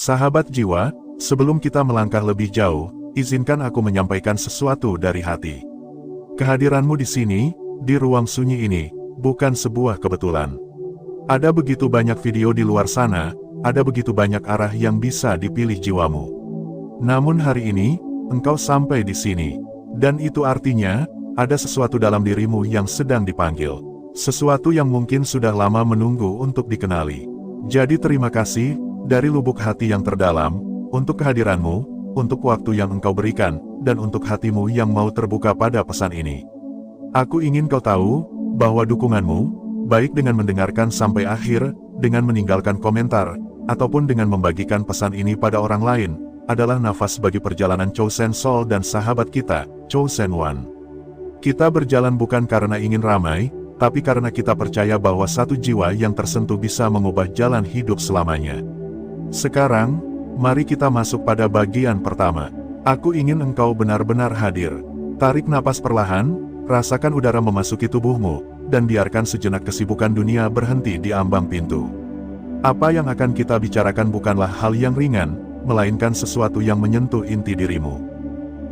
Sahabat jiwa, sebelum kita melangkah lebih jauh, izinkan aku menyampaikan sesuatu dari hati. Kehadiranmu di sini, di ruang sunyi ini, bukan sebuah kebetulan. Ada begitu banyak video di luar sana, ada begitu banyak arah yang bisa dipilih jiwamu. Namun hari ini, engkau sampai di sini. Dan itu artinya, ada sesuatu dalam dirimu yang sedang dipanggil. Sesuatu yang mungkin sudah lama menunggu untuk dikenali. Jadi terima kasih, dari lubuk hati yang terdalam, untuk kehadiranmu, untuk waktu yang engkau berikan, dan untuk hatimu yang mau terbuka pada pesan ini. Aku ingin kau tahu, bahwa dukunganmu, baik dengan mendengarkan sampai akhir, dengan meninggalkan komentar, ataupun dengan membagikan pesan ini pada orang lain, adalah nafas bagi perjalanan Chosen Soul dan sahabat kita, Chosen One. Kita berjalan bukan karena ingin ramai, tapi karena kita percaya bahwa satu jiwa yang tersentuh bisa mengubah jalan hidup selamanya. Sekarang, mari kita masuk pada bagian pertama. Aku ingin engkau benar-benar hadir. Tarik napas perlahan, rasakan udara memasuki tubuhmu, dan biarkan sejenak kesibukan dunia berhenti di ambang pintu. Apa yang akan kita bicarakan bukanlah hal yang ringan, melainkan sesuatu yang menyentuh inti dirimu.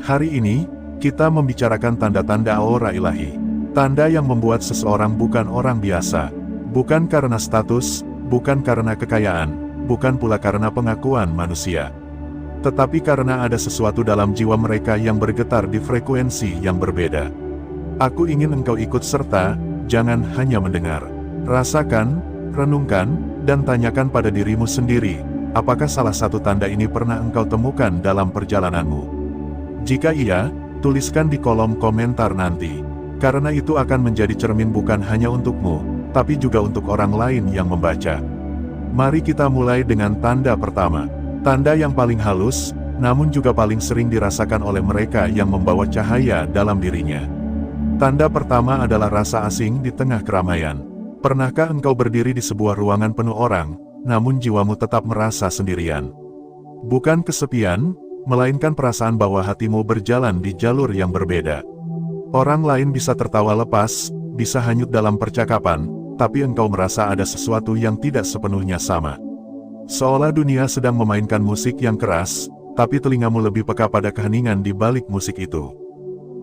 Hari ini, kita membicarakan tanda-tanda aura ilahi. Tanda yang membuat seseorang bukan orang biasa. Bukan karena status, bukan karena kekayaan, bukan pula karena pengakuan manusia. Tetapi karena ada sesuatu dalam jiwa mereka yang bergetar di frekuensi yang berbeda. Aku ingin engkau ikut serta, jangan hanya mendengar. Rasakan, renungkan, dan tanyakan pada dirimu sendiri, apakah salah satu tanda ini pernah engkau temukan dalam perjalananmu? Jika iya, tuliskan di kolom komentar nanti. Karena itu akan menjadi cermin bukan hanya untukmu, tapi juga untuk orang lain yang membaca. Mari kita mulai dengan tanda pertama. Tanda yang paling halus, namun juga paling sering dirasakan oleh mereka yang membawa cahaya dalam dirinya. Tanda pertama adalah rasa asing di tengah keramaian. Pernahkah engkau berdiri di sebuah ruangan penuh orang, namun jiwamu tetap merasa sendirian? Bukan kesepian, melainkan perasaan bahwa hatimu berjalan di jalur yang berbeda. Orang lain bisa tertawa lepas, bisa hanyut dalam percakapan, tapi engkau merasa ada sesuatu yang tidak sepenuhnya sama. Seolah dunia sedang memainkan musik yang keras, tapi telingamu lebih peka pada keheningan di balik musik itu.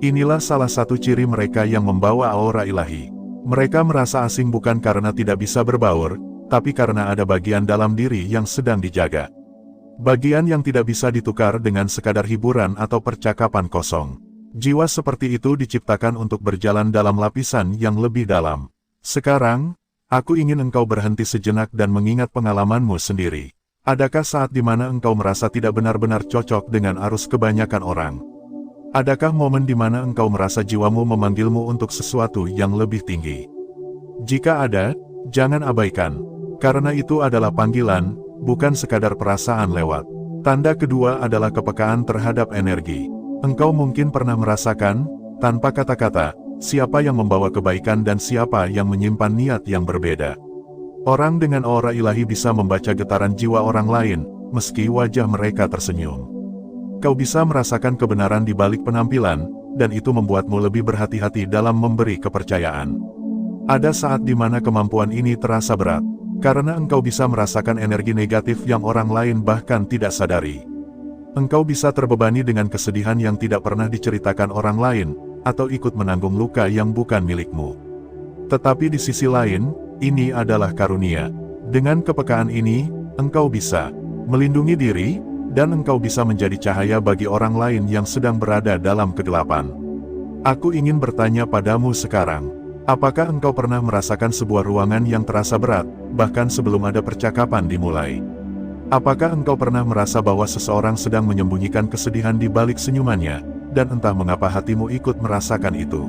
Inilah salah satu ciri mereka yang membawa aura ilahi. Mereka merasa asing bukan karena tidak bisa berbaur, tapi karena ada bagian dalam diri yang sedang dijaga. Bagian yang tidak bisa ditukar dengan sekadar hiburan atau percakapan kosong. Jiwa seperti itu diciptakan untuk berjalan dalam lapisan yang lebih dalam. Sekarang, aku ingin engkau berhenti sejenak dan mengingat pengalamanmu sendiri. Adakah saat di mana engkau merasa tidak benar-benar cocok dengan arus kebanyakan orang? Adakah momen di mana engkau merasa jiwamu memanggilmu untuk sesuatu yang lebih tinggi? Jika ada, jangan abaikan. Karena itu adalah panggilan, bukan sekadar perasaan lewat. Tanda kedua adalah kepekaan terhadap energi. Engkau mungkin pernah merasakan, tanpa kata-kata, siapa yang membawa kebaikan dan siapa yang menyimpan niat yang berbeda. Orang dengan aura ilahi bisa membaca getaran jiwa orang lain, meski wajah mereka tersenyum. Kau bisa merasakan kebenaran di balik penampilan, dan itu membuatmu lebih berhati-hati dalam memberi kepercayaan. Ada saat di mana kemampuan ini terasa berat, karena engkau bisa merasakan energi negatif yang orang lain bahkan tidak sadari. Engkau bisa terbebani dengan kesedihan yang tidak pernah diceritakan orang lain, atau ikut menanggung luka yang bukan milikmu. Tetapi di sisi lain, ini adalah karunia. Dengan kepekaan ini, engkau bisa melindungi diri, dan engkau bisa menjadi cahaya bagi orang lain yang sedang berada dalam kegelapan. Aku ingin bertanya padamu sekarang, apakah engkau pernah merasakan sebuah ruangan yang terasa berat, bahkan sebelum ada percakapan dimulai? Apakah engkau pernah merasa bahwa seseorang sedang menyembunyikan kesedihan di balik senyumannya, dan entah mengapa hatimu ikut merasakan itu?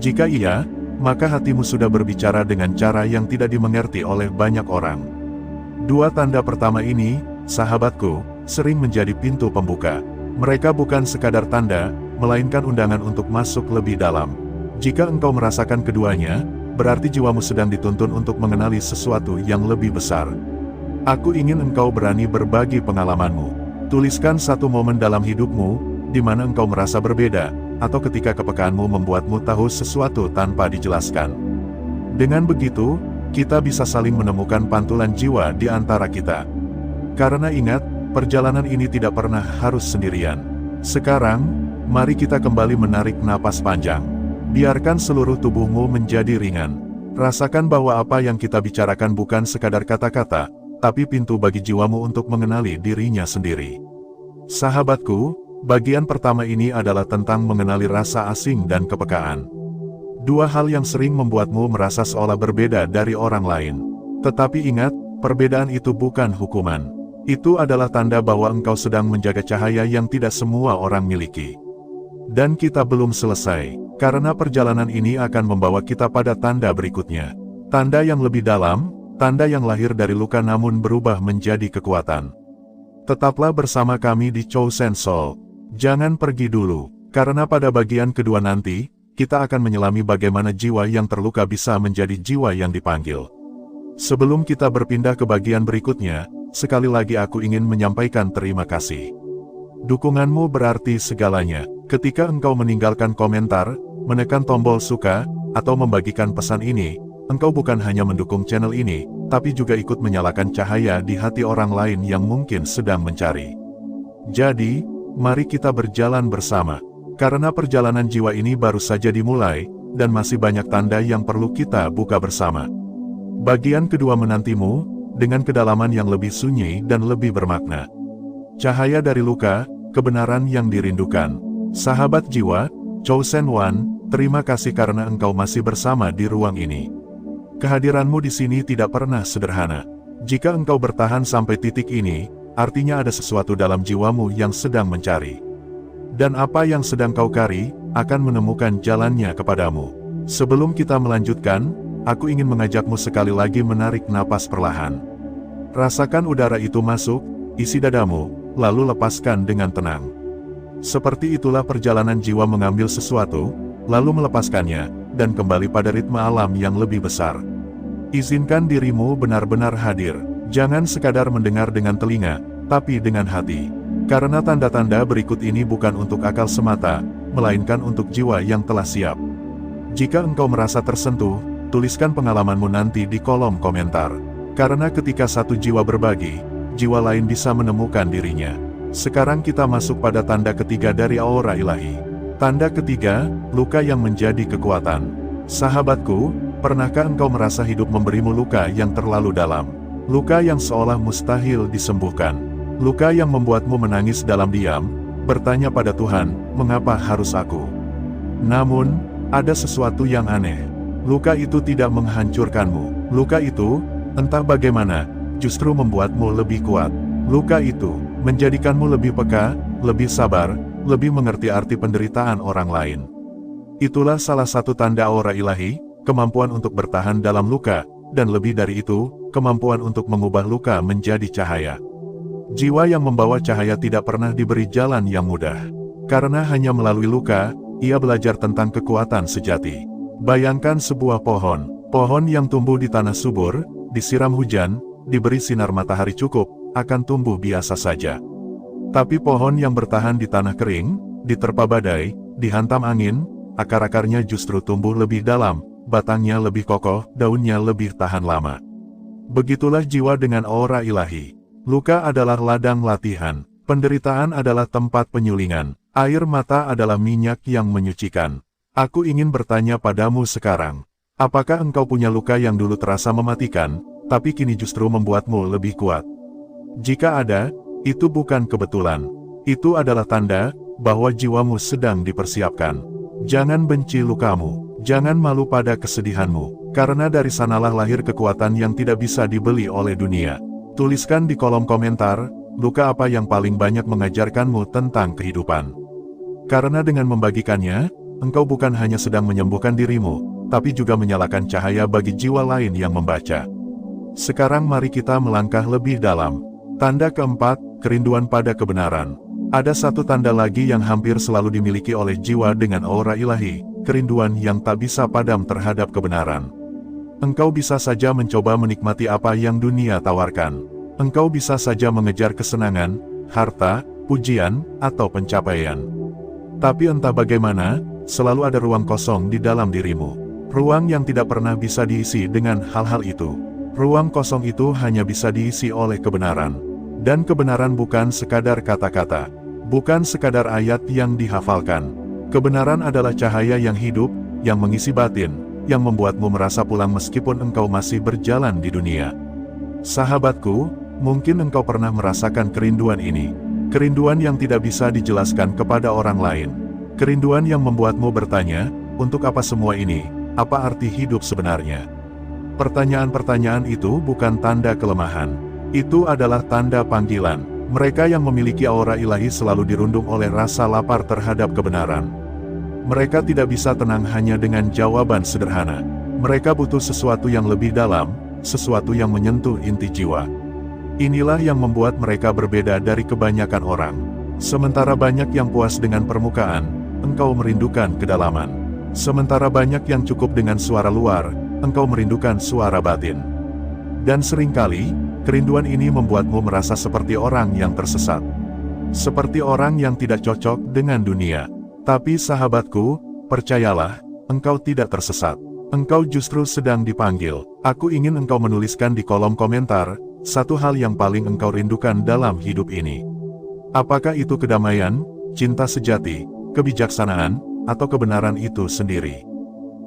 Jika iya, maka hatimu sudah berbicara dengan cara yang tidak dimengerti oleh banyak orang. Dua tanda pertama ini, sahabatku, sering menjadi pintu pembuka. Mereka bukan sekadar tanda, melainkan undangan untuk masuk lebih dalam. Jika engkau merasakan keduanya, berarti jiwamu sedang dituntun untuk mengenali sesuatu yang lebih besar. Aku ingin engkau berani berbagi pengalamanmu. Tuliskan satu momen dalam hidupmu, di mana engkau merasa berbeda, atau ketika kepekaanmu membuatmu tahu sesuatu tanpa dijelaskan. Dengan begitu, kita bisa saling menemukan pantulan jiwa di antara kita. Karena ingat, perjalanan ini tidak pernah harus sendirian. Sekarang, mari kita kembali menarik napas panjang. Biarkan seluruh tubuhmu menjadi ringan. Rasakan bahwa apa yang kita bicarakan bukan sekadar kata-kata, tapi pintu bagi jiwamu untuk mengenali dirinya sendiri. Sahabatku, bagian pertama ini adalah tentang mengenali rasa asing dan kepekaan. Dua hal yang sering membuatmu merasa seolah berbeda dari orang lain. Tetapi ingat, perbedaan itu bukan hukuman. Itu adalah tanda bahwa engkau sedang menjaga cahaya yang tidak semua orang miliki. Dan kita belum selesai, karena perjalanan ini akan membawa kita pada tanda berikutnya. Tanda yang lebih dalam, tanda yang lahir dari luka namun berubah menjadi kekuatan. Tetaplah bersama kami di Chosen Soul. Jangan pergi dulu, karena pada bagian kedua nanti, kita akan menyelami bagaimana jiwa yang terluka bisa menjadi jiwa yang dipanggil. Sebelum kita berpindah ke bagian berikutnya, sekali lagi aku ingin menyampaikan terima kasih. Dukunganmu berarti segalanya. Ketika engkau meninggalkan komentar, menekan tombol suka, atau membagikan pesan ini, engkau bukan hanya mendukung channel ini, tapi juga ikut menyalakan cahaya di hati orang lain yang mungkin sedang mencari. Jadi, mari kita berjalan bersama, karena perjalanan jiwa ini baru saja dimulai, dan masih banyak tanda yang perlu kita buka bersama. Bagian kedua menantimu, dengan kedalaman yang lebih sunyi dan lebih bermakna. Cahaya dari luka, kebenaran yang dirindukan. Sahabat jiwa, Chosen One, terima kasih karena engkau masih bersama di ruang ini. Kehadiranmu di sini tidak pernah sederhana. Jika engkau bertahan sampai titik ini, artinya ada sesuatu dalam jiwamu yang sedang mencari. Dan apa yang sedang kau cari, akan menemukan jalannya kepadamu. Sebelum kita melanjutkan, aku ingin mengajakmu sekali lagi menarik napas perlahan. Rasakan udara itu masuk, isi dadamu, lalu lepaskan dengan tenang. Seperti itulah perjalanan jiwa mengambil sesuatu, lalu melepaskannya, dan kembali pada ritme alam yang lebih besar. Izinkan dirimu benar-benar hadir. Jangan sekadar mendengar dengan telinga, tapi dengan hati. Karena tanda-tanda berikut ini bukan untuk akal semata, melainkan untuk jiwa yang telah siap. Jika engkau merasa tersentuh, tuliskan pengalamanmu nanti di kolom komentar. Karena ketika satu jiwa berbagi, jiwa lain bisa menemukan dirinya. Sekarang kita masuk pada tanda ketiga dari aura ilahi. Tanda ketiga, luka yang menjadi kekuatan. Sahabatku, pernahkah engkau merasa hidup memberimu luka yang terlalu dalam? Luka yang seolah mustahil disembuhkan. Luka yang membuatmu menangis dalam diam, bertanya pada Tuhan, mengapa harus aku? Namun, ada sesuatu yang aneh. Luka itu tidak menghancurkanmu. Luka itu, entah bagaimana, justru membuatmu lebih kuat. Luka itu, menjadikanmu lebih peka, lebih sabar, lebih mengerti arti penderitaan orang lain. Itulah salah satu tanda aura ilahi, kemampuan untuk bertahan dalam luka, dan lebih dari itu, kemampuan untuk mengubah luka menjadi cahaya. Jiwa yang membawa cahaya tidak pernah diberi jalan yang mudah. Karena hanya melalui luka, ia belajar tentang kekuatan sejati. Bayangkan sebuah pohon yang tumbuh di tanah subur, disiram hujan, diberi sinar matahari cukup, akan tumbuh biasa saja. Tapi pohon yang bertahan di tanah kering, diterpa badai, dihantam angin, akar-akarnya justru tumbuh lebih dalam, batangnya lebih kokoh, daunnya lebih tahan lama. Begitulah jiwa dengan aura ilahi. Luka adalah ladang latihan, penderitaan adalah tempat penyulingan, air mata adalah minyak yang menyucikan. Aku ingin bertanya padamu sekarang, apakah engkau punya luka yang dulu terasa mematikan, tapi kini justru membuatmu lebih kuat? Jika ada, itu bukan kebetulan. Itu adalah tanda bahwa jiwamu sedang dipersiapkan. Jangan benci lukamu, jangan malu pada kesedihanmu, karena dari sanalah lahir kekuatan yang tidak bisa dibeli oleh dunia. Tuliskan di kolom komentar, luka apa yang paling banyak mengajarkanmu tentang kehidupan. Karena dengan membagikannya, engkau bukan hanya sedang menyembuhkan dirimu, tapi juga menyalakan cahaya bagi jiwa lain yang membaca. Sekarang mari kita melangkah lebih dalam. Tanda keempat, kerinduan pada kebenaran. Ada satu tanda lagi yang hampir selalu dimiliki oleh jiwa dengan aura ilahi, kerinduan yang tak bisa padam terhadap kebenaran. Engkau bisa saja mencoba menikmati apa yang dunia tawarkan. Engkau bisa saja mengejar kesenangan, harta, pujian, atau pencapaian. Tapi entah bagaimana, selalu ada ruang kosong di dalam dirimu. Ruang yang tidak pernah bisa diisi dengan hal-hal itu. Ruang kosong itu hanya bisa diisi oleh kebenaran. Dan kebenaran bukan sekadar kata-kata, bukan sekadar ayat yang dihafalkan. Kebenaran adalah cahaya yang hidup, yang mengisi batin, yang membuatmu merasa pulang meskipun engkau masih berjalan di dunia. Sahabatku, mungkin engkau pernah merasakan kerinduan ini. Kerinduan yang tidak bisa dijelaskan kepada orang lain. Kerinduan yang membuatmu bertanya, untuk apa semua ini? Apa arti hidup sebenarnya? Pertanyaan-pertanyaan itu bukan tanda kelemahan. Itu adalah tanda panggilan. Mereka yang memiliki aura ilahi selalu dirundung oleh rasa lapar terhadap kebenaran. Mereka tidak bisa tenang hanya dengan jawaban sederhana. Mereka butuh sesuatu yang lebih dalam, sesuatu yang menyentuh inti jiwa. Inilah yang membuat mereka berbeda dari kebanyakan orang. Sementara banyak yang puas dengan permukaan, engkau merindukan kedalaman. Sementara banyak yang cukup dengan suara luar, engkau merindukan suara batin. Dan seringkali, kerinduan ini membuatmu merasa seperti orang yang tersesat. Seperti orang yang tidak cocok dengan dunia. Tapi sahabatku, percayalah, engkau tidak tersesat. Engkau justru sedang dipanggil. Aku ingin engkau menuliskan di kolom komentar, satu hal yang paling engkau rindukan dalam hidup ini. Apakah itu kedamaian, cinta sejati, kebijaksanaan, atau kebenaran itu sendiri?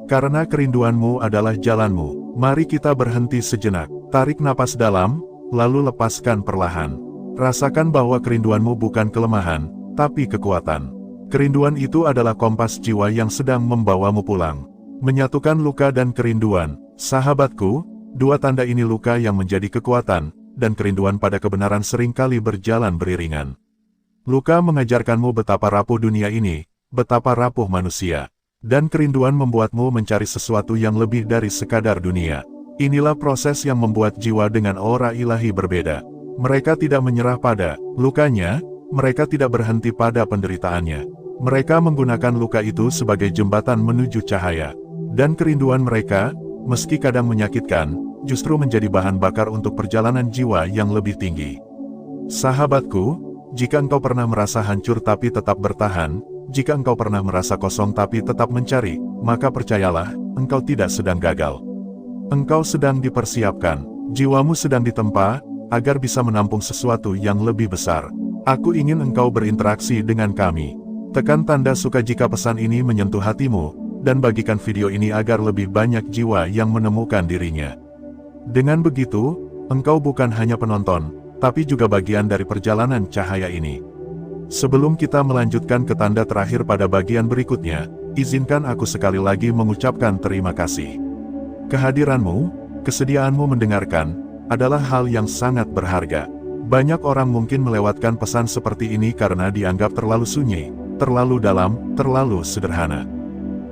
Karena kerinduanmu adalah jalanmu, mari kita berhenti sejenak. Tarik napas dalam, lalu lepaskan perlahan. Rasakan bahwa kerinduanmu bukan kelemahan, tapi kekuatan. Kerinduan itu adalah kompas jiwa yang sedang membawamu pulang. Menyatukan luka dan kerinduan. Sahabatku, dua tanda ini luka yang menjadi kekuatan, dan kerinduan pada kebenaran seringkali berjalan beriringan. Luka mengajarkanmu betapa rapuh dunia ini, betapa rapuh manusia. Dan kerinduan membuatmu mencari sesuatu yang lebih dari sekadar dunia. Inilah proses yang membuat jiwa dengan aura ilahi berbeda. Mereka tidak menyerah pada lukanya, mereka tidak berhenti pada penderitaannya. Mereka menggunakan luka itu sebagai jembatan menuju cahaya. Dan kerinduan mereka, meski kadang menyakitkan, justru menjadi bahan bakar untuk perjalanan jiwa yang lebih tinggi. Sahabatku, jika engkau pernah merasa hancur tapi tetap bertahan, jika engkau pernah merasa kosong tapi tetap mencari, maka percayalah, engkau tidak sedang gagal. Engkau sedang dipersiapkan, jiwamu sedang ditempa, agar bisa menampung sesuatu yang lebih besar. Aku ingin engkau berinteraksi dengan kami. Tekan tanda suka jika pesan ini menyentuh hatimu, dan bagikan video ini agar lebih banyak jiwa yang menemukan dirinya. Dengan begitu, engkau bukan hanya penonton, tapi juga bagian dari perjalanan cahaya ini. Sebelum kita melanjutkan ke tanda terakhir pada bagian berikutnya, izinkan aku sekali lagi mengucapkan terima kasih. Kehadiranmu, kesediaanmu mendengarkan, adalah hal yang sangat berharga. Banyak orang mungkin melewatkan pesan seperti ini karena dianggap terlalu sunyi, terlalu dalam, terlalu sederhana.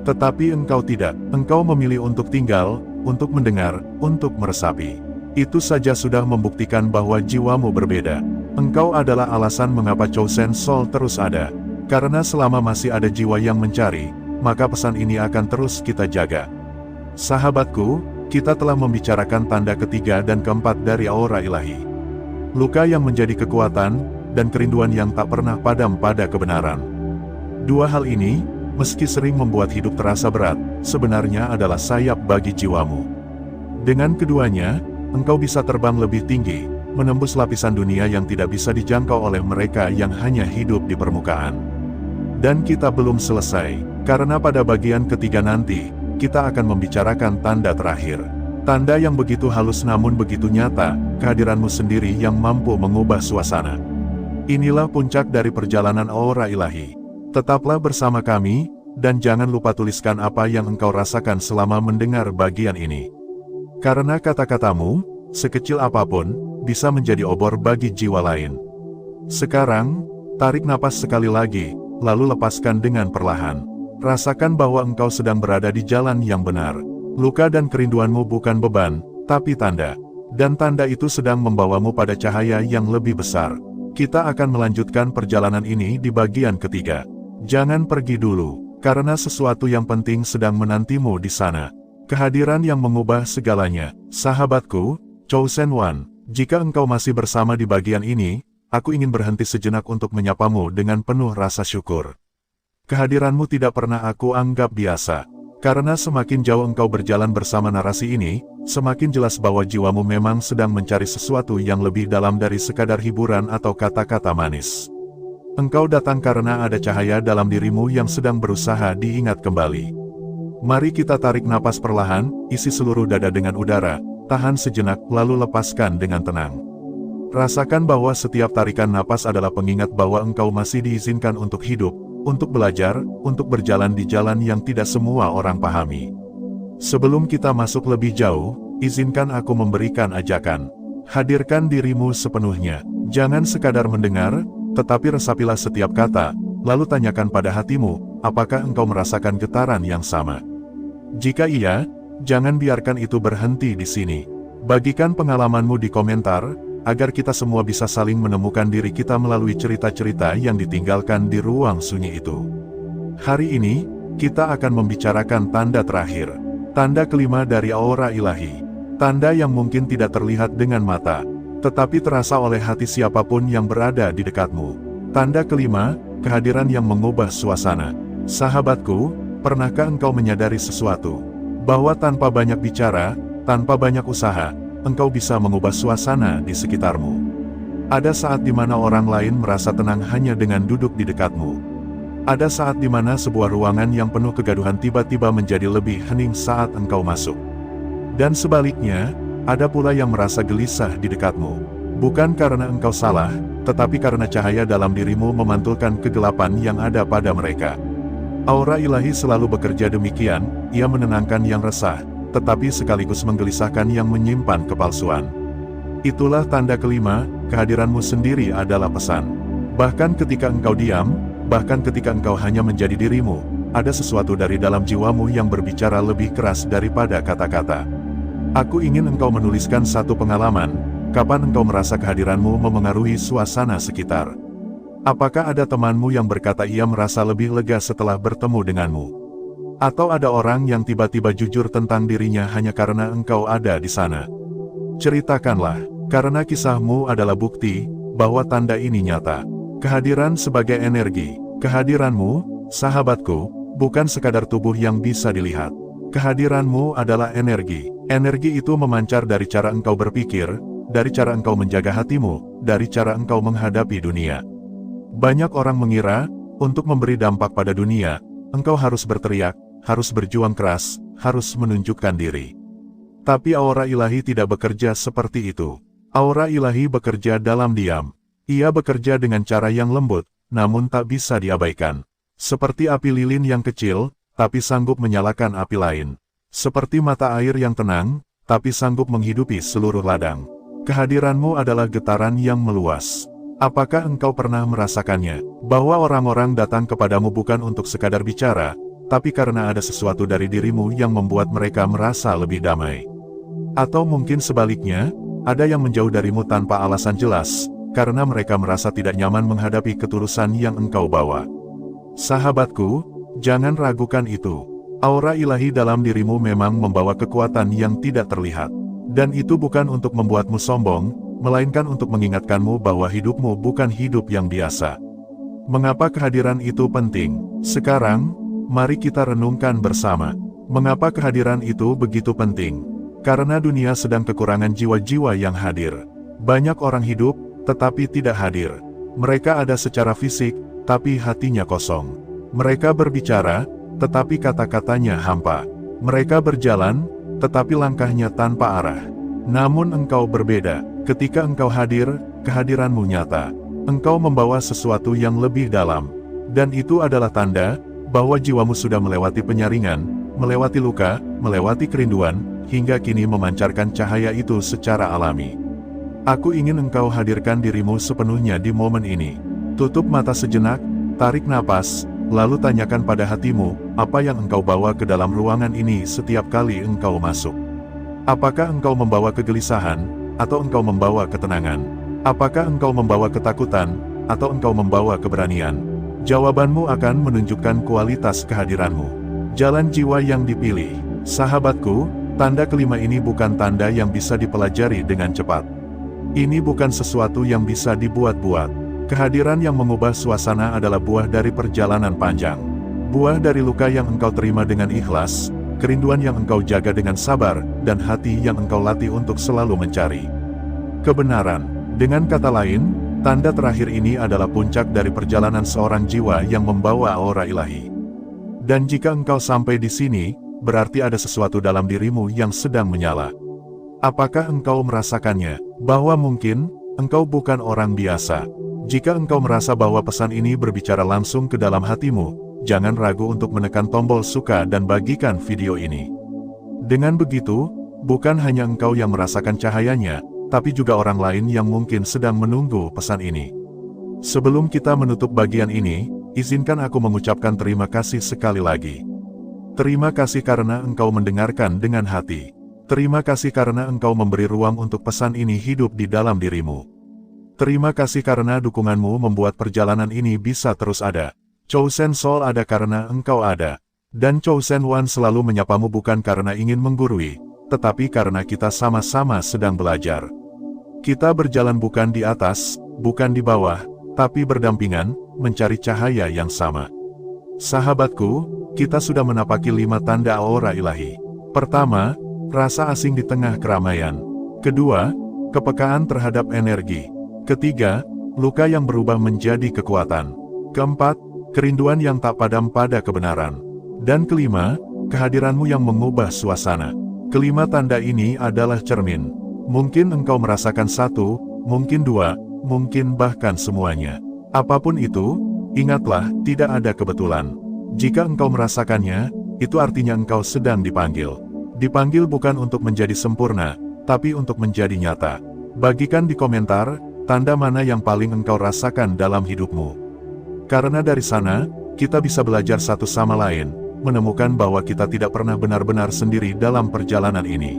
Tetapi engkau tidak, engkau memilih untuk tinggal, untuk mendengar, untuk meresapi. Itu saja sudah membuktikan bahwa jiwamu berbeda. Engkau adalah alasan mengapa Chosen Soul terus ada. Karena selama masih ada jiwa yang mencari, maka pesan ini akan terus kita jaga. Sahabatku, kita telah membicarakan tanda ketiga dan keempat dari aura ilahi. Luka yang menjadi kekuatan, dan kerinduan yang tak pernah padam pada kebenaran. Dua hal ini, meski sering membuat hidup terasa berat, sebenarnya adalah sayap bagi jiwamu. Dengan keduanya, engkau bisa terbang lebih tinggi, menembus lapisan dunia yang tidak bisa dijangkau oleh mereka yang hanya hidup di permukaan. Dan kita belum selesai, karena pada bagian ketiga nanti, kita akan membicarakan tanda terakhir. Tanda yang begitu halus namun begitu nyata, kehadiranmu sendiri yang mampu mengubah suasana. Inilah puncak dari perjalanan aura ilahi. Tetaplah bersama kami, dan jangan lupa tuliskan apa yang engkau rasakan selama mendengar bagian ini. Karena kata-katamu, sekecil apapun, bisa menjadi obor bagi jiwa lain. Sekarang, tarik napas sekali lagi, lalu lepaskan dengan perlahan. Rasakan bahwa engkau sedang berada di jalan yang benar. Luka dan kerinduanmu bukan beban, tapi tanda. Dan tanda itu sedang membawamu pada cahaya yang lebih besar. Kita akan melanjutkan perjalanan ini di bagian ketiga. Jangan pergi dulu, karena sesuatu yang penting sedang menantimu di sana. Kehadiran yang mengubah segalanya. Sahabatku, Chosen One, jika engkau masih bersama di bagian ini, aku ingin berhenti sejenak untuk menyapamu dengan penuh rasa syukur. Kehadiranmu tidak pernah aku anggap biasa. Karena semakin jauh engkau berjalan bersama narasi ini, semakin jelas bahwa jiwamu memang sedang mencari sesuatu yang lebih dalam dari sekadar hiburan atau kata-kata manis. Engkau datang karena ada cahaya dalam dirimu yang sedang berusaha diingat kembali. Mari kita tarik napas perlahan, isi seluruh dada dengan udara, tahan sejenak, lalu lepaskan dengan tenang. Rasakan bahwa setiap tarikan napas adalah pengingat bahwa engkau masih diizinkan untuk hidup, untuk belajar, untuk berjalan di jalan yang tidak semua orang pahami. Sebelum kita masuk lebih jauh, izinkan aku memberikan ajakan. Hadirkan dirimu sepenuhnya. Jangan sekadar mendengar, tetapi resapilah setiap kata, lalu tanyakan pada hatimu, apakah engkau merasakan getaran yang sama? Jika iya, jangan biarkan itu berhenti di sini. Bagikan pengalamanmu di komentar, agar kita semua bisa saling menemukan diri kita melalui cerita-cerita yang ditinggalkan di ruang sunyi itu. Hari ini, kita akan membicarakan tanda terakhir. Tanda kelima dari aura ilahi. Tanda yang mungkin tidak terlihat dengan mata, tetapi terasa oleh hati siapapun yang berada di dekatmu. Tanda kelima, kehadiran yang mengubah suasana. Sahabatku, pernahkah engkau menyadari sesuatu? Bahwa tanpa banyak bicara, tanpa banyak usaha, engkau bisa mengubah suasana di sekitarmu. Ada saat di mana orang lain merasa tenang hanya dengan duduk di dekatmu. Ada saat di mana sebuah ruangan yang penuh kegaduhan tiba-tiba menjadi lebih hening saat engkau masuk. Dan sebaliknya, ada pula yang merasa gelisah di dekatmu. Bukan karena engkau salah, tetapi karena cahaya dalam dirimu memantulkan kegelapan yang ada pada mereka. Aura ilahi selalu bekerja demikian, ia menenangkan yang resah, tetapi sekaligus menggelisahkan yang menyimpan kepalsuan. Itulah tanda kelima, kehadiranmu sendiri adalah pesan. Bahkan ketika engkau diam, bahkan ketika engkau hanya menjadi dirimu, ada sesuatu dari dalam jiwamu yang berbicara lebih keras daripada kata-kata. Aku ingin engkau menuliskan satu pengalaman, kapan engkau merasa kehadiranmu memengaruhi suasana sekitar. Apakah ada temanmu yang berkata ia merasa lebih lega setelah bertemu denganmu? Atau ada orang yang tiba-tiba jujur tentang dirinya hanya karena engkau ada di sana? Ceritakanlah, karena kisahmu adalah bukti bahwa tanda ini nyata. Kehadiran sebagai energi. Kehadiranmu, sahabatku, bukan sekadar tubuh yang bisa dilihat. Kehadiranmu adalah energi. Energi itu memancar dari cara engkau berpikir, dari cara engkau menjaga hatimu, dari cara engkau menghadapi dunia. Banyak orang mengira, untuk memberi dampak pada dunia, engkau harus berteriak, harus berjuang keras, harus menunjukkan diri. Tapi aura ilahi tidak bekerja seperti itu. Aura ilahi bekerja dalam diam. Ia bekerja dengan cara yang lembut, namun tak bisa diabaikan. Seperti api lilin yang kecil, tapi sanggup menyalakan api lain. Seperti mata air yang tenang, tapi sanggup menghidupi seluruh ladang. Kehadiranmu adalah getaran yang meluas. Apakah engkau pernah merasakannya? Bahwa orang-orang datang kepadamu bukan untuk sekadar bicara, tapi karena ada sesuatu dari dirimu yang membuat mereka merasa lebih damai. Atau mungkin sebaliknya, ada yang menjauh darimu tanpa alasan jelas, karena mereka merasa tidak nyaman menghadapi ketulusan yang engkau bawa. Sahabatku, jangan ragukan itu. Aura ilahi dalam dirimu memang membawa kekuatan yang tidak terlihat. Dan itu bukan untuk membuatmu sombong, melainkan untuk mengingatkanmu bahwa hidupmu bukan hidup yang biasa. Mengapa kehadiran itu penting? Sekarang, mari kita renungkan bersama. Mengapa kehadiran itu begitu penting? Karena dunia sedang kekurangan jiwa-jiwa yang hadir. Banyak orang hidup, tetapi tidak hadir. Mereka ada secara fisik, tapi hatinya kosong. Mereka berbicara, tetapi kata-katanya hampa. Mereka berjalan, tetapi langkahnya tanpa arah. Namun engkau berbeda. Ketika engkau hadir, kehadiranmu nyata. Engkau membawa sesuatu yang lebih dalam. Dan itu adalah tanda bahwa jiwamu sudah melewati penyaringan, melewati luka, melewati kerinduan, hingga kini memancarkan cahaya itu secara alami. Aku ingin engkau hadirkan dirimu sepenuhnya di momen ini. Tutup mata sejenak, tarik napas, lalu tanyakan pada hatimu, apa yang engkau bawa ke dalam ruangan ini setiap kali engkau masuk. Apakah engkau membawa kegelisahan, atau engkau membawa ketenangan? Apakah engkau membawa ketakutan, atau engkau membawa keberanian? Jawabanmu akan menunjukkan kualitas kehadiranmu. Jalan jiwa yang dipilih. Sahabatku, tanda kelima ini bukan tanda yang bisa dipelajari dengan cepat. Ini bukan sesuatu yang bisa dibuat-buat. Kehadiran yang mengubah suasana adalah buah dari perjalanan panjang. Buah dari luka yang engkau terima dengan ikhlas, kerinduan yang engkau jaga dengan sabar, dan hati yang engkau latih untuk selalu mencari kebenaran. Dengan kata lain, tanda terakhir ini adalah puncak dari perjalanan seorang jiwa yang membawa aura ilahi. Dan jika engkau sampai di sini, berarti ada sesuatu dalam dirimu yang sedang menyala. Apakah engkau merasakannya? Bahwa mungkin engkau bukan orang biasa. Jika engkau merasa bahwa pesan ini berbicara langsung ke dalam hatimu, jangan ragu untuk menekan tombol suka dan bagikan video ini. Dengan begitu, bukan hanya engkau yang merasakan cahayanya, tapi juga orang lain yang mungkin sedang menunggu pesan ini. Sebelum kita menutup bagian ini, izinkan aku mengucapkan terima kasih sekali lagi. Terima kasih karena engkau mendengarkan dengan hati. Terima kasih karena engkau memberi ruang untuk pesan ini hidup di dalam dirimu. Terima kasih karena dukunganmu membuat perjalanan ini bisa terus ada. Chosen Soul ada karena engkau ada. Dan Chosen One selalu menyapamu bukan karena ingin menggurui, tetapi karena kita sama-sama sedang belajar. Kita berjalan bukan di atas, bukan di bawah, tapi berdampingan, mencari cahaya yang sama. Sahabatku, kita sudah menapaki 5 tanda aura ilahi. Pertama, rasa asing di tengah keramaian. Kedua, kepekaan terhadap energi. Ketiga, luka yang berubah menjadi kekuatan. Keempat, kerinduan yang tak padam pada kebenaran. Dan kelima, kehadiranmu yang mengubah suasana. Kelima tanda ini adalah cermin. Mungkin engkau merasakan 1, mungkin 2, mungkin bahkan semuanya. Apapun itu, ingatlah, tidak ada kebetulan. Jika engkau merasakannya, itu artinya engkau sedang dipanggil. Dipanggil bukan untuk menjadi sempurna, tapi untuk menjadi nyata. Bagikan di komentar, tanda mana yang paling engkau rasakan dalam hidupmu. Karena dari sana, kita bisa belajar satu sama lain, menemukan bahwa kita tidak pernah benar-benar sendiri dalam perjalanan ini.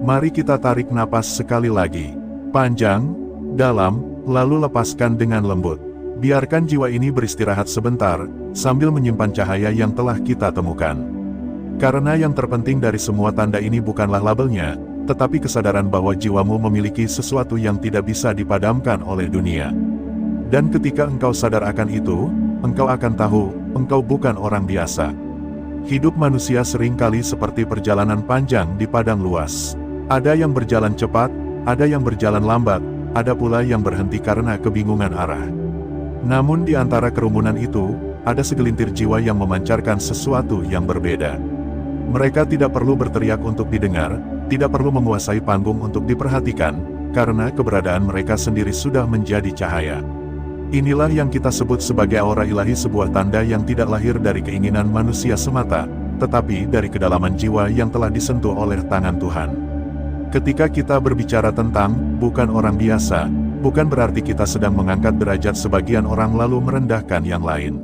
Mari kita tarik napas sekali lagi. Panjang, dalam, lalu lepaskan dengan lembut. Biarkan jiwa ini beristirahat sebentar, sambil menyimpan cahaya yang telah kita temukan. Karena yang terpenting dari semua tanda ini bukanlah labelnya, tetapi kesadaran bahwa jiwamu memiliki sesuatu yang tidak bisa dipadamkan oleh dunia. Dan ketika engkau sadar akan itu, engkau akan tahu, engkau bukan orang biasa. Hidup manusia seringkali seperti perjalanan panjang di padang luas. Ada yang berjalan cepat, ada yang berjalan lambat, ada pula yang berhenti karena kebingungan arah. Namun di antara kerumunan itu, ada segelintir jiwa yang memancarkan sesuatu yang berbeda. Mereka tidak perlu berteriak untuk didengar, tidak perlu menguasai panggung untuk diperhatikan, karena keberadaan mereka sendiri sudah menjadi cahaya. Inilah yang kita sebut sebagai aura ilahi, sebuah tanda yang tidak lahir dari keinginan manusia semata, tetapi dari kedalaman jiwa yang telah disentuh oleh tangan Tuhan. Ketika kita berbicara tentang bukan orang biasa, bukan berarti kita sedang mengangkat derajat sebagian orang lalu merendahkan yang lain.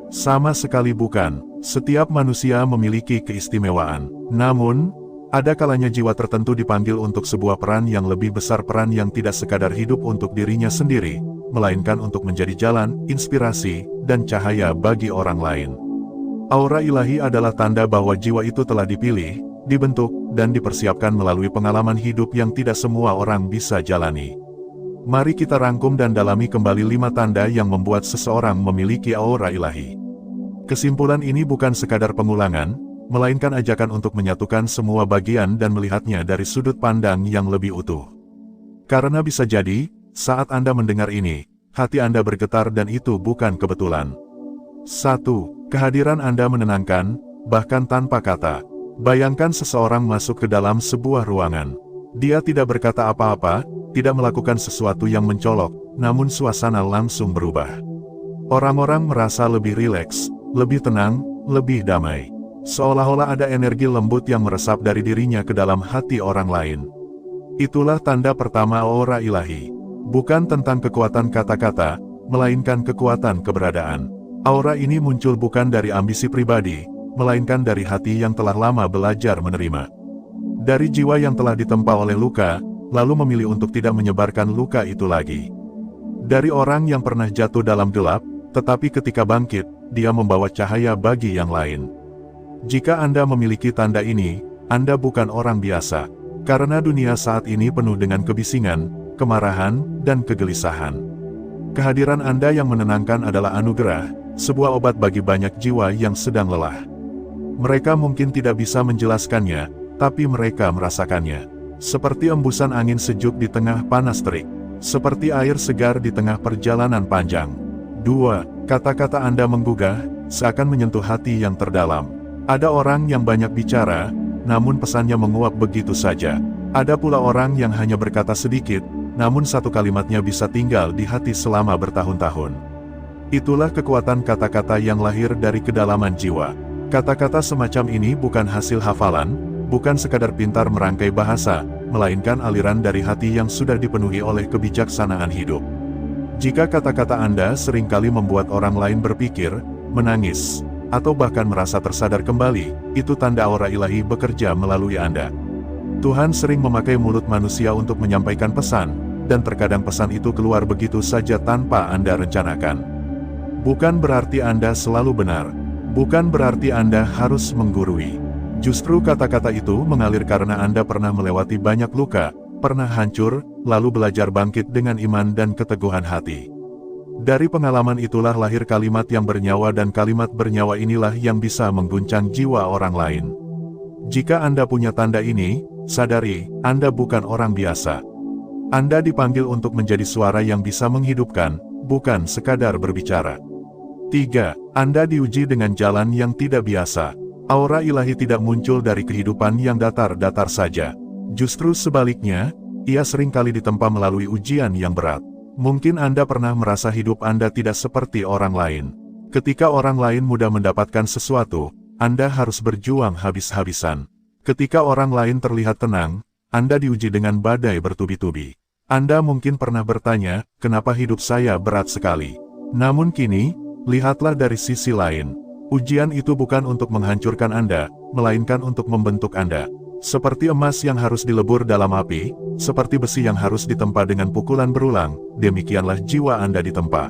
Sama sekali bukan. Setiap manusia memiliki keistimewaan. Namun, ada kalanya jiwa tertentu dipanggil untuk sebuah peran yang lebih besar, peran yang tidak sekadar hidup untuk dirinya sendiri, melainkan untuk menjadi jalan, inspirasi, dan cahaya bagi orang lain. Aura ilahi adalah tanda bahwa jiwa itu telah dipilih, dibentuk, dan dipersiapkan melalui pengalaman hidup yang tidak semua orang bisa jalani. Mari kita rangkum dan dalami kembali 5 tanda yang membuat seseorang memiliki aura ilahi. Kesimpulan ini bukan sekadar pengulangan, melainkan ajakan untuk menyatukan semua bagian dan melihatnya dari sudut pandang yang lebih utuh. Karena bisa jadi, saat Anda mendengar ini, hati Anda bergetar dan itu bukan kebetulan. 1. Kehadiran Anda menenangkan, bahkan tanpa kata. Bayangkan seseorang masuk ke dalam sebuah ruangan. Dia tidak berkata apa-apa, tidak melakukan sesuatu yang mencolok, namun suasana langsung berubah. Orang-orang merasa lebih rileks, lebih tenang, lebih damai. Seolah-olah ada energi lembut yang meresap dari dirinya ke dalam hati orang lain. Itulah tanda pertama aura ilahi. Bukan tentang kekuatan kata-kata, melainkan kekuatan keberadaan. Aura ini muncul bukan dari ambisi pribadi, melainkan dari hati yang telah lama belajar menerima. Dari jiwa yang telah ditempa oleh luka, lalu memilih untuk tidak menyebarkan luka itu lagi. Dari orang yang pernah jatuh dalam gelap, tetapi ketika bangkit, dia membawa cahaya bagi yang lain. Jika Anda memiliki tanda ini, Anda bukan orang biasa. Karena dunia saat ini penuh dengan kebisingan, kemarahan, dan kegelisahan. Kehadiran Anda yang menenangkan adalah anugerah, sebuah obat bagi banyak jiwa yang sedang lelah. Mereka mungkin tidak bisa menjelaskannya, tapi mereka merasakannya. Seperti embusan angin sejuk di tengah panas terik. Seperti air segar di tengah perjalanan panjang. 2. Kata-kata Anda menggugah, seakan menyentuh hati yang terdalam. Ada orang yang banyak bicara, namun pesannya menguap begitu saja. Ada pula orang yang hanya berkata sedikit, namun satu kalimatnya bisa tinggal di hati selama bertahun-tahun. Itulah kekuatan kata-kata yang lahir dari kedalaman jiwa. Kata-kata semacam ini bukan hasil hafalan, bukan sekadar pintar merangkai bahasa, melainkan aliran dari hati yang sudah dipenuhi oleh kebijaksanaan hidup. Jika kata-kata Anda seringkali membuat orang lain berpikir, menangis, atau bahkan merasa tersadar kembali, itu tanda aura ilahi bekerja melalui Anda. Tuhan sering memakai mulut manusia untuk menyampaikan pesan, dan terkadang pesan itu keluar begitu saja tanpa Anda rencanakan. Bukan berarti Anda selalu benar. Bukan berarti Anda harus menggurui. Justru kata-kata itu mengalir karena Anda pernah melewati banyak luka, pernah hancur, lalu belajar bangkit dengan iman dan keteguhan hati. Dari pengalaman itulah lahir kalimat yang bernyawa, dan kalimat bernyawa inilah yang bisa mengguncang jiwa orang lain. Jika Anda punya tanda ini, sadari, Anda bukan orang biasa. Anda dipanggil untuk menjadi suara yang bisa menghidupkan, bukan sekadar berbicara. 3. Anda diuji dengan jalan yang tidak biasa. Aura ilahi tidak muncul dari kehidupan yang datar-datar saja. Justru sebaliknya, ia seringkali ditempa melalui ujian yang berat. Mungkin Anda pernah merasa hidup Anda tidak seperti orang lain. Ketika orang lain mudah mendapatkan sesuatu, Anda harus berjuang habis-habisan. Ketika orang lain terlihat tenang, Anda diuji dengan badai bertubi-tubi. Anda mungkin pernah bertanya, kenapa hidup saya berat sekali? Namun kini, lihatlah dari sisi lain. Ujian itu bukan untuk menghancurkan Anda, melainkan untuk membentuk Anda. Seperti emas yang harus dilebur dalam api, seperti besi yang harus ditempa dengan pukulan berulang, demikianlah jiwa Anda ditempa.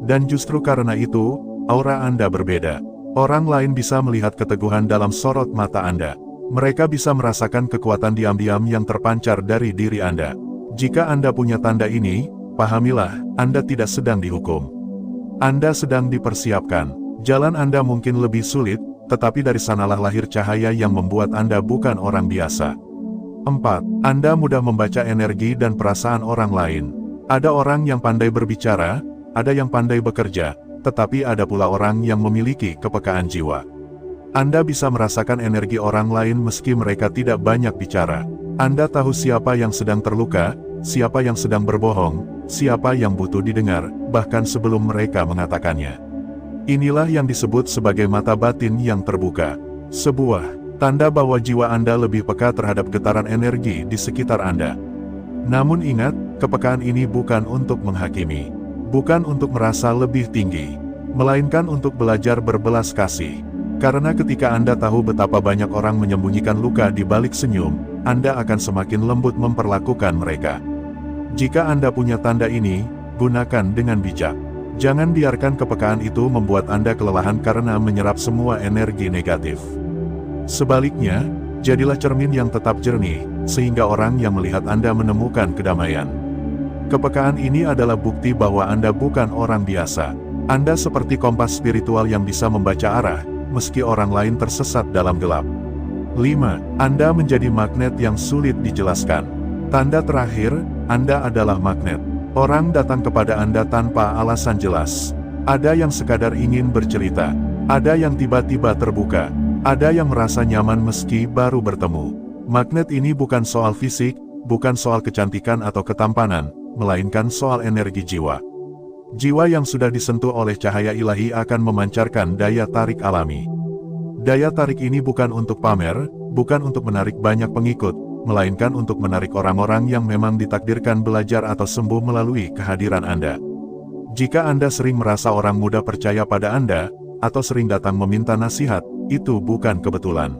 Dan justru karena itu, aura Anda berbeda. Orang lain bisa melihat keteguhan dalam sorot mata Anda. Mereka bisa merasakan kekuatan diam-diam yang terpancar dari diri Anda. Jika Anda punya tanda ini, pahamilah, Anda tidak sedang dihukum. Anda sedang dipersiapkan. Jalan Anda mungkin lebih sulit, tetapi dari sanalah lahir cahaya yang membuat Anda bukan orang biasa. 4. Anda mudah membaca energi dan perasaan orang lain. Ada orang yang pandai berbicara, ada yang pandai bekerja, tetapi ada pula orang yang memiliki kepekaan jiwa. Anda bisa merasakan energi orang lain meski mereka tidak banyak bicara. Anda tahu siapa yang sedang terluka, siapa yang sedang berbohong, siapa yang butuh didengar, bahkan sebelum mereka mengatakannya. Inilah yang disebut sebagai mata batin yang terbuka. Sebuah tanda bahwa jiwa Anda lebih peka terhadap getaran energi di sekitar Anda. Namun ingat, kepekaan ini bukan untuk menghakimi. Bukan untuk merasa lebih tinggi. Melainkan untuk belajar berbelas kasih. Karena ketika Anda tahu betapa banyak orang menyembunyikan luka di balik senyum, Anda akan semakin lembut memperlakukan mereka. Jika Anda punya tanda ini, gunakan dengan bijak. Jangan biarkan kepekaan itu membuat Anda kelelahan karena menyerap semua energi negatif. Sebaliknya, jadilah cermin yang tetap jernih, sehingga orang yang melihat Anda menemukan kedamaian. Kepekaan ini adalah bukti bahwa Anda bukan orang biasa. Anda seperti kompas spiritual yang bisa membaca arah, meski orang lain tersesat dalam gelap. 5. Anda menjadi magnet yang sulit dijelaskan. Tanda terakhir, Anda adalah magnet. Orang datang kepada Anda tanpa alasan jelas. Ada yang sekadar ingin bercerita. Ada yang tiba-tiba terbuka. Ada yang merasa nyaman meski baru bertemu. Magnet ini bukan soal fisik, bukan soal kecantikan atau ketampanan, melainkan soal energi jiwa. Jiwa yang sudah disentuh oleh cahaya ilahi akan memancarkan daya tarik alami. Daya tarik ini bukan untuk pamer, bukan untuk menarik banyak pengikut, melainkan untuk menarik orang-orang yang memang ditakdirkan belajar atau sembuh melalui kehadiran Anda. Jika Anda sering merasa orang mudah percaya pada Anda, atau sering datang meminta nasihat, itu bukan kebetulan.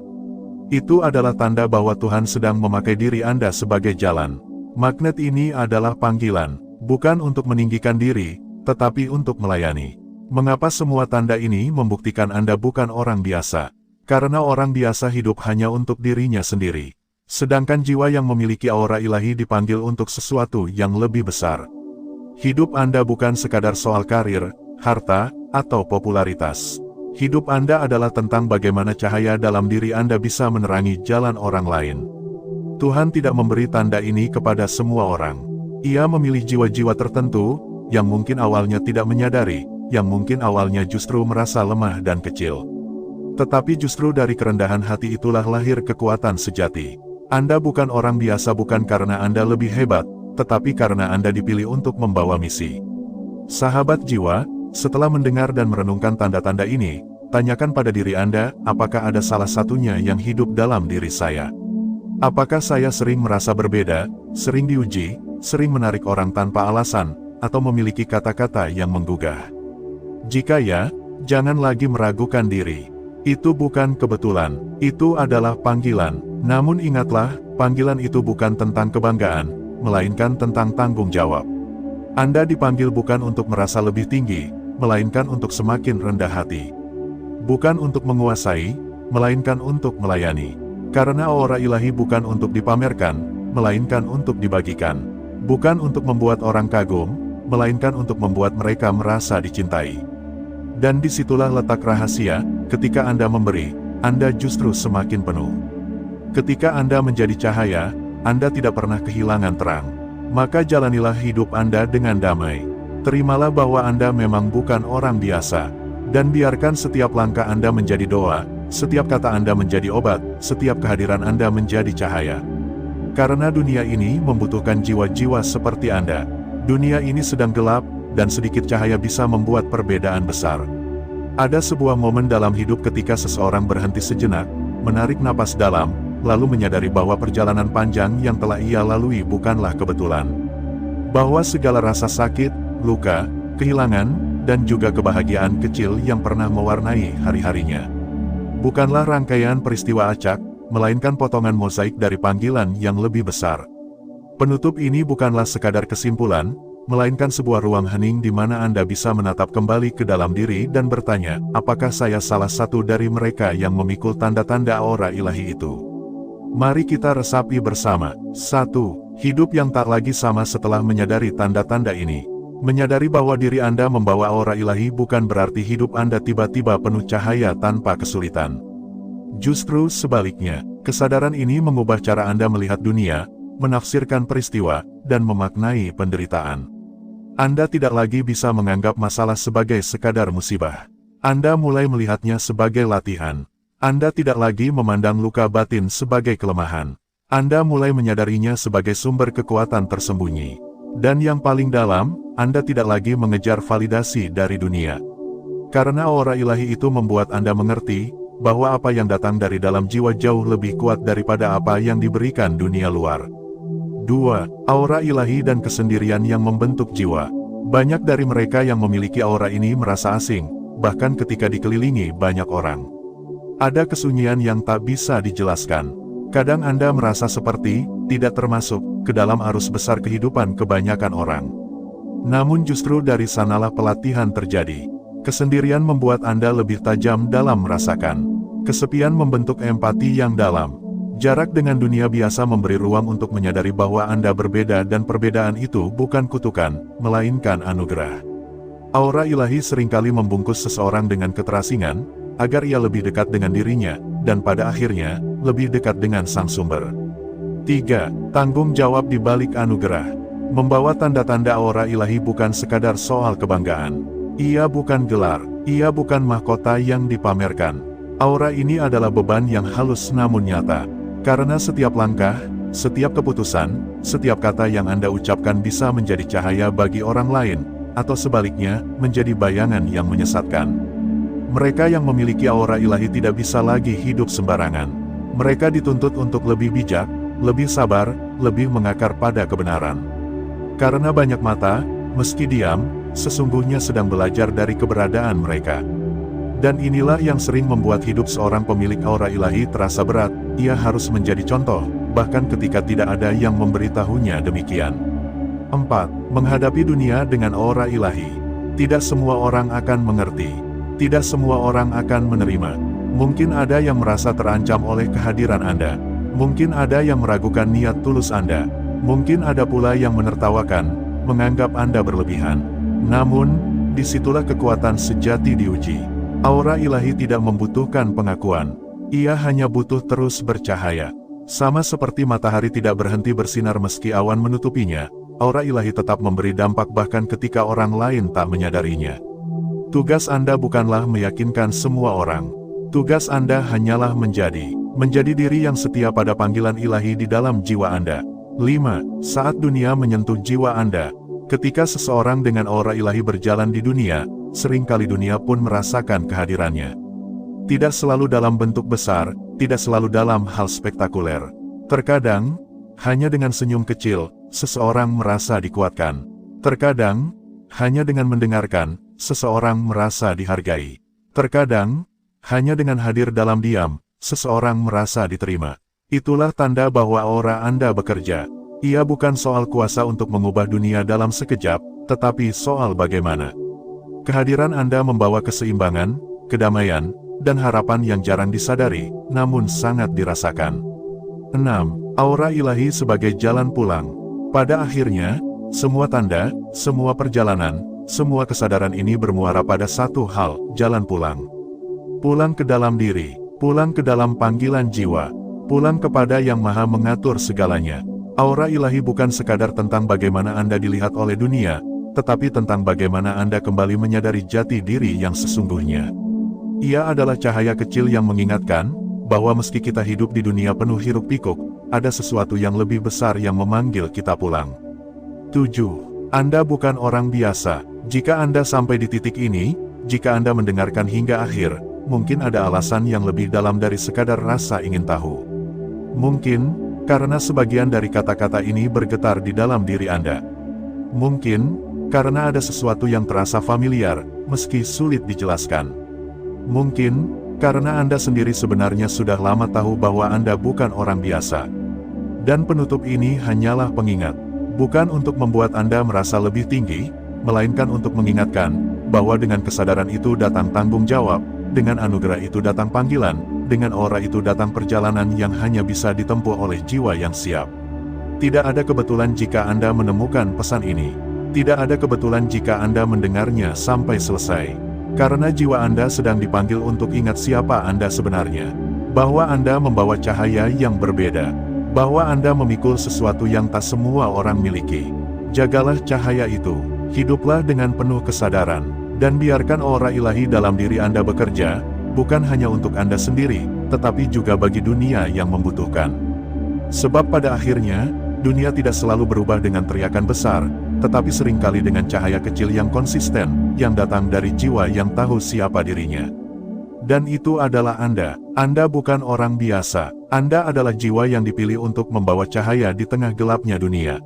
Itu adalah tanda bahwa Tuhan sedang memakai diri Anda sebagai jalan. Magnet ini adalah panggilan, bukan untuk meninggikan diri, tetapi untuk melayani. Mengapa semua tanda ini membuktikan Anda bukan orang biasa? Karena orang biasa hidup hanya untuk dirinya sendiri. Sedangkan jiwa yang memiliki aura ilahi dipanggil untuk sesuatu yang lebih besar. Hidup Anda bukan sekadar soal karir, harta, atau popularitas. Hidup Anda adalah tentang bagaimana cahaya dalam diri Anda bisa menerangi jalan orang lain. Tuhan tidak memberi tanda ini kepada semua orang. Ia memilih jiwa-jiwa tertentu, yang mungkin awalnya tidak menyadari, yang mungkin awalnya justru merasa lemah dan kecil. Tetapi justru dari kerendahan hati itulah lahir kekuatan sejati. Anda bukan orang biasa bukan karena Anda lebih hebat, tetapi karena Anda dipilih untuk membawa misi. Sahabat jiwa, setelah mendengar dan merenungkan tanda-tanda ini, tanyakan pada diri Anda, apakah ada salah satunya yang hidup dalam diri saya? Apakah saya sering merasa berbeda, sering diuji, sering menarik orang tanpa alasan, atau memiliki kata-kata yang menggugah? Jika ya, jangan lagi meragukan diri. Itu bukan kebetulan, itu adalah panggilan. Namun ingatlah, panggilan itu bukan tentang kebanggaan, melainkan tentang tanggung jawab. Anda dipanggil bukan untuk merasa lebih tinggi, melainkan untuk semakin rendah hati. Bukan untuk menguasai, melainkan untuk melayani. Karena aura ilahi bukan untuk dipamerkan, melainkan untuk dibagikan. Bukan untuk membuat orang kagum, melainkan untuk membuat mereka merasa dicintai. Dan disitulah letak rahasia, ketika Anda memberi, Anda justru semakin penuh. Ketika Anda menjadi cahaya, Anda tidak pernah kehilangan terang. Maka jalanilah hidup Anda dengan damai. Terimalah bahwa Anda memang bukan orang biasa. Dan biarkan setiap langkah Anda menjadi doa, setiap kata Anda menjadi obat, setiap kehadiran Anda menjadi cahaya. Karena dunia ini membutuhkan jiwa-jiwa seperti Anda. Dunia ini sedang gelap, dan sedikit cahaya bisa membuat perbedaan besar. Ada sebuah momen dalam hidup ketika seseorang berhenti sejenak, menarik napas dalam, lalu menyadari bahwa perjalanan panjang yang telah ia lalui bukanlah kebetulan. Bahwa segala rasa sakit, luka, kehilangan, dan juga kebahagiaan kecil yang pernah mewarnai hari-harinya bukanlah rangkaian peristiwa acak, melainkan potongan mozaik dari panggilan yang lebih besar. Penutup ini bukanlah sekadar kesimpulan, melainkan sebuah ruang hening di mana Anda bisa menatap kembali ke dalam diri dan bertanya, apakah saya salah satu dari mereka yang memikul tanda-tanda aura ilahi itu? Mari kita resapi bersama. 1. Hidup yang tak lagi sama setelah menyadari tanda-tanda ini. Menyadari bahwa diri Anda membawa aura ilahi bukan berarti hidup Anda tiba-tiba penuh cahaya tanpa kesulitan. Justru sebaliknya, kesadaran ini mengubah cara Anda melihat dunia, menafsirkan peristiwa, dan memaknai penderitaan. Anda tidak lagi bisa menganggap masalah sebagai sekadar musibah. Anda mulai melihatnya sebagai latihan. Anda tidak lagi memandang luka batin sebagai kelemahan. Anda mulai menyadarinya sebagai sumber kekuatan tersembunyi. Dan yang paling dalam, Anda tidak lagi mengejar validasi dari dunia. Karena aura ilahi itu membuat Anda mengerti, bahwa apa yang datang dari dalam jiwa jauh lebih kuat daripada apa yang diberikan dunia luar. 2. Aura ilahi dan kesendirian yang membentuk jiwa. Banyak dari mereka yang memiliki aura ini merasa asing, bahkan ketika dikelilingi banyak orang. Ada kesunyian yang tak bisa dijelaskan. Kadang Anda merasa seperti tidak termasuk ke dalam arus besar kehidupan kebanyakan orang. Namun justru dari sanalah pelatihan terjadi. Kesendirian membuat Anda lebih tajam dalam merasakan. Kesepian membentuk empati yang dalam. Jarak dengan dunia biasa memberi ruang untuk menyadari bahwa Anda berbeda dan perbedaan itu bukan kutukan, melainkan anugerah. Aura ilahi seringkali membungkus seseorang dengan keterasingan, agar ia lebih dekat dengan dirinya, dan pada akhirnya, lebih dekat dengan sang sumber. 3. Tanggung jawab di balik anugerah. Membawa tanda-tanda aura ilahi bukan sekadar soal kebanggaan. Ia bukan gelar, ia bukan mahkota yang dipamerkan. Aura ini adalah beban yang halus namun nyata. Karena setiap langkah, setiap keputusan, setiap kata yang Anda ucapkan bisa menjadi cahaya bagi orang lain, atau sebaliknya, menjadi bayangan yang menyesatkan. Mereka yang memiliki aura ilahi tidak bisa lagi hidup sembarangan. Mereka dituntut untuk lebih bijak, lebih sabar, lebih mengakar pada kebenaran. Karena banyak mata, meski diam, sesungguhnya sedang belajar dari keberadaan mereka. Dan inilah yang sering membuat hidup seorang pemilik aura ilahi terasa berat. Ia harus menjadi contoh, bahkan ketika tidak ada yang memberitahunya demikian. 4. Menghadapi dunia dengan aura ilahi. Tidak semua orang akan mengerti. Tidak semua orang akan menerima. Mungkin ada yang merasa terancam oleh kehadiran Anda. Mungkin ada yang meragukan niat tulus Anda. Mungkin ada pula yang menertawakan, menganggap Anda berlebihan. Namun, disitulah kekuatan sejati diuji. Aura ilahi tidak membutuhkan pengakuan. Ia hanya butuh terus bercahaya. Sama seperti matahari tidak berhenti bersinar meski awan menutupinya, aura ilahi tetap memberi dampak bahkan ketika orang lain tak menyadarinya. Tugas Anda bukanlah meyakinkan semua orang. Tugas Anda hanyalah menjadi diri yang setia pada panggilan ilahi di dalam jiwa Anda. 5. Saat dunia menyentuh jiwa Anda. Ketika seseorang dengan aura ilahi berjalan di dunia, seringkali dunia pun merasakan kehadirannya. Tidak selalu dalam bentuk besar, tidak selalu dalam hal spektakuler. Terkadang, hanya dengan senyum kecil, seseorang merasa dikuatkan. Terkadang, hanya dengan mendengarkan, seseorang merasa dihargai. Terkadang, hanya dengan hadir dalam diam, seseorang merasa diterima. Itulah tanda bahwa aura Anda bekerja. Ia bukan soal kuasa untuk mengubah dunia dalam sekejap, tetapi soal bagaimana kehadiran Anda membawa keseimbangan, kedamaian, dan harapan yang jarang disadari, namun sangat dirasakan. 6. Aura ilahi sebagai jalan pulang. Pada akhirnya, semua tanda, semua perjalanan, semua kesadaran ini bermuara pada satu hal, jalan pulang. Pulang ke dalam diri, pulang ke dalam panggilan jiwa, pulang kepada Yang Maha Mengatur segalanya. Aura ilahi bukan sekadar tentang bagaimana Anda dilihat oleh dunia, tetapi tentang bagaimana Anda kembali menyadari jati diri yang sesungguhnya. Ia adalah cahaya kecil yang mengingatkan, bahwa meski kita hidup di dunia penuh hiruk-pikuk, ada sesuatu yang lebih besar yang memanggil kita pulang. 7. Anda bukan orang biasa. Jika Anda sampai di titik ini, jika Anda mendengarkan hingga akhir, mungkin ada alasan yang lebih dalam dari sekadar rasa ingin tahu. Mungkin, karena sebagian dari kata-kata ini bergetar di dalam diri Anda. Mungkin, karena ada sesuatu yang terasa familiar, meski sulit dijelaskan. Mungkin, karena Anda sendiri sebenarnya sudah lama tahu bahwa Anda bukan orang biasa. Dan penutup ini hanyalah pengingat. Bukan untuk membuat Anda merasa lebih tinggi, melainkan untuk mengingatkan, bahwa dengan kesadaran itu datang tanggung jawab, dengan anugerah itu datang panggilan, dengan aura itu datang perjalanan yang hanya bisa ditempuh oleh jiwa yang siap. Tidak ada kebetulan jika Anda menemukan pesan ini. Tidak ada kebetulan jika Anda mendengarnya sampai selesai. Karena jiwa Anda sedang dipanggil untuk ingat siapa Anda sebenarnya. Bahwa Anda membawa cahaya yang berbeda. Bahwa Anda memikul sesuatu yang tak semua orang miliki. Jagalah cahaya itu. Hiduplah dengan penuh kesadaran. Dan biarkan aura ilahi dalam diri Anda bekerja, bukan hanya untuk Anda sendiri, tetapi juga bagi dunia yang membutuhkan. Sebab pada akhirnya, dunia tidak selalu berubah dengan teriakan besar, tetapi seringkali dengan cahaya kecil yang konsisten, yang datang dari jiwa yang tahu siapa dirinya. Dan itu adalah Anda. Anda bukan orang biasa. Anda adalah jiwa yang dipilih untuk membawa cahaya di tengah gelapnya dunia.